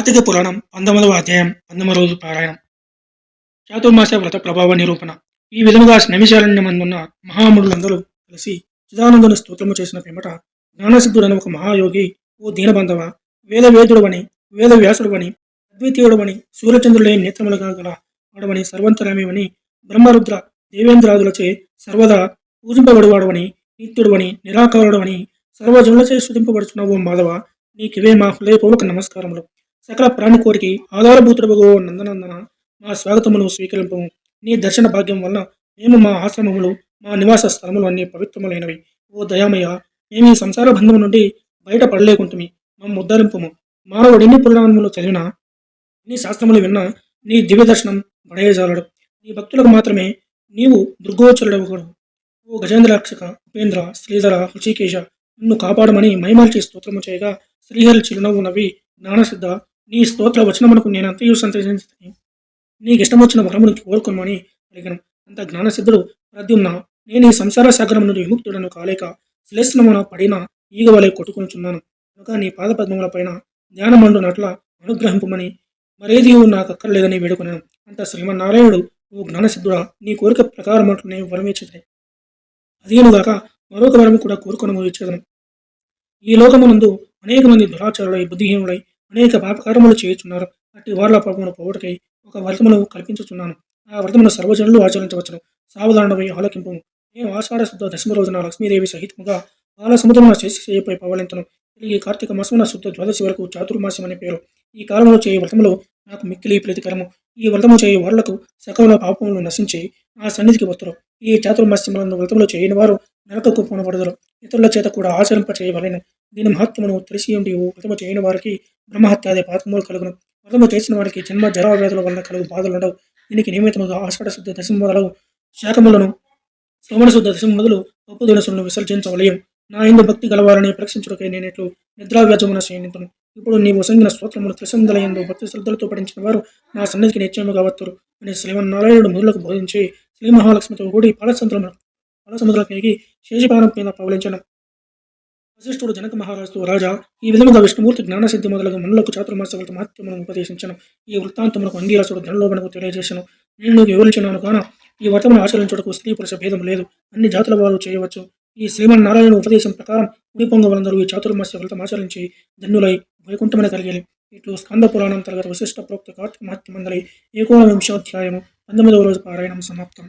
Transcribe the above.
కార్తీక పురాణం 19వ అధ్యాయం 19 రోజు పారాయణం. చాతుర్మాస వ్రత ప్రభావ నిరూపణ. ఈ విధముగా నైమిషారణ్యమందున్న మహామునులందరూ కలిసి చిదానందుని స్తోత్రము చేసిన పిమ్మట జ్ఞానసిద్ధుడని ఒక మహాయోగి, ఓ దీనబంధవ, వేదవేదుడవని, వేద వ్యాసుడవని, అద్వితీయుడవని, సూర్యచంద్రులే నేత్రములుగా గల వాడవని, సర్వంతరామివని, బ్రహ్మరుద్ర దేవేంద్రాదులచే సర్వదా పూజింపబడివాడవని, నిత్యుడవని, నిరాకారుడవని, సర్వజనులచే స్తుతింపబడుచున్న ఓ మాధవ, నీకివే మా హృదయపూర్వక నమస్కారములు. సకల ప్రాణి కోటికి ఆధారభూతుడగు నందనందన, మా స్వాగతమును స్వీకరింపము. నీ దర్శన భాగ్యం వలన మేము మా ఆశ్రమములు, మా నివాస స్థలములు అన్ని పవిత్రములైనవి. ఓ దయామయ్య, మేము ఈ సంసార బంధము నుండి బయట పడలేకుంటుమి. మమ్ము ఉద్ధరింపుము. మానవుడెన్ని పురాణములు చదివినా, ఎన్ని శాస్త్రములు విన్నా నీ దివ్య దర్శనం పడేయజాలడు. నీ భక్తులకు మాత్రమే నీవు దుర్గోచరుడవు. ఓ గజేంద్రాక్షక, ఉపేంద్ర, శ్రీధర, హృషికేశ, నిన్ను కాపాడమని మైమాల్చి స్తోత్రము చేయగా శ్రీహరి చిరునవ్వు నవ్వి, జ్ఞానసిద్ధ, నీ స్తోత్ర వచనమునకు నేను అంతయు సంతసించి నీకిష్టమొచ్చిన వరమును కోరుకొనమని అడిగను. అంత జ్ఞానసిద్ధుడు, ప్రద్యుమ్న, నేను ఈ సంసార సాగరము నుండి విముక్తుడను కాలేక శ్లేష్ణమున పడిన ఈగ వలె కొట్టుకొనుచున్నాను. కనుక నీ పాదపద్మముల పైన ధ్యానమండునట్ల అనుగ్రహింపమని మరేది నాకు అక్కర్లేదని వేడుకొనాను. అంత శ్రీమన్నారాయణుడు, ఓ జ్ఞానసిద్ధుడా, నీ కోరిక ప్రకారమట్లనే వరమిచ్చితే అదేనుగాక మరొక వరము కూడా కోరుకొనము ఇచ్చేదను. ఈ లోకమునందు అనేక మంది దురాచారులై, బుద్ధిహీనులై అనేక పాపకారములు చేయుచున్నారు. అట్టి వార్ల పాపమును పోగొటకై ఒక వ్రతమును కల్పించుచున్నాను. ఆ వ్రతమును సర్వజనులు ఆచరించవచ్చును. సావధానమై ఆలకింపుము. నేను ఆషాఢ శుద్ధ దశమ రోజున లక్ష్మీదేవి సహితముగా బాల సముద్రమున శేషశయ్యపై పవలింతును. తిరిగి కార్తీక మాసమున శుద్ధ ద్వాదశి వరకు చాతుర్మాసం అని పేరు. ఈ కాలంలో చేయ వ్రతములు నాకు మిక్కిలి ప్రీతికరము. ఈ వ్రతము చేయ వారులకు సకల పాపములు నశించి ఆ సన్నిధికి వస్తురు. ఈ చాతుర్మాస్యములందు వ్రతములు చేయని వారు నరకకు పోనబడుదురు. ఇతరుల చేత కూడా ఆచరింప చేయవలెను. దీని మహత్వమును తెలిసి ఉండి వ్రతము చేయని వారికి బ్రహ్మహత్యాది పాపములు కలుగును. వ్రతము చేసిన వారికి జన్మ జరా వ్యాధుల వలన కలుగు బాధలుండవు. దీనికి నియమితముగా ఆషాఢ శుద్ధ దశమి మొదలగు శాఖములను, శ్రవణ శుద్ధ దశమి మొదలు పప్పు దినుసులను విసర్జించవలయం. నా ఎందు భక్తి గలవారని పరీక్షించుటకై నేనెట్లు నిద్రావ్యాజమున చేయనింతును. ఇప్పుడు నీవు సంగిన స్తోత్రమును త్రిసంధులయందు భక్తి శ్రద్ధలతో పఠించిన వారు నా సన్నిధికి నిశ్చయముగా వత్తురు అని శ్రీమన్నారాయణుడు మునులకు బోధించి శ్రీ మహాలక్ష్మితో కూడి పాలసముద్రకేగి శేషపానం మీద పవలించను. వశిష్ఠుడు జనక మహారాజుతో, రాజా, ఈ విధముగా విష్ణుమూర్తి జ్ఞానసిద్ధి మొదలగు మనులకు చాతుర్మాస వ్రత మహత్యములను ఉపదేశించను. ఈ వృత్తాంతమునకు అంగీరసుడు ధనలోభనకు తెలియజేసను. నేను నీకు వివరించినాను కాన ఈ వ్రతమును ఆచరించుటకు స్త్రీ పురుష భేదం లేదు. అన్ని జాతుల వారు చేయవచ్చు. ఈ శ్రీమన్నారాయణ ఉపదేశం ప్రకారం ఉడిపొంగవలందరూ ఈ చాతుర్మాస్య వ్రతం ఆచరించి ధన్యులై వైకుంఠమని కలిగేలి. ఇట్లు స్కంద పురాణం తరగతి వశిష్ఠ ప్రోక్త కార్తీక మహత్య మండలి 19వ అధ్యాయము 19వ రోజు పారాయణం సమాప్తం.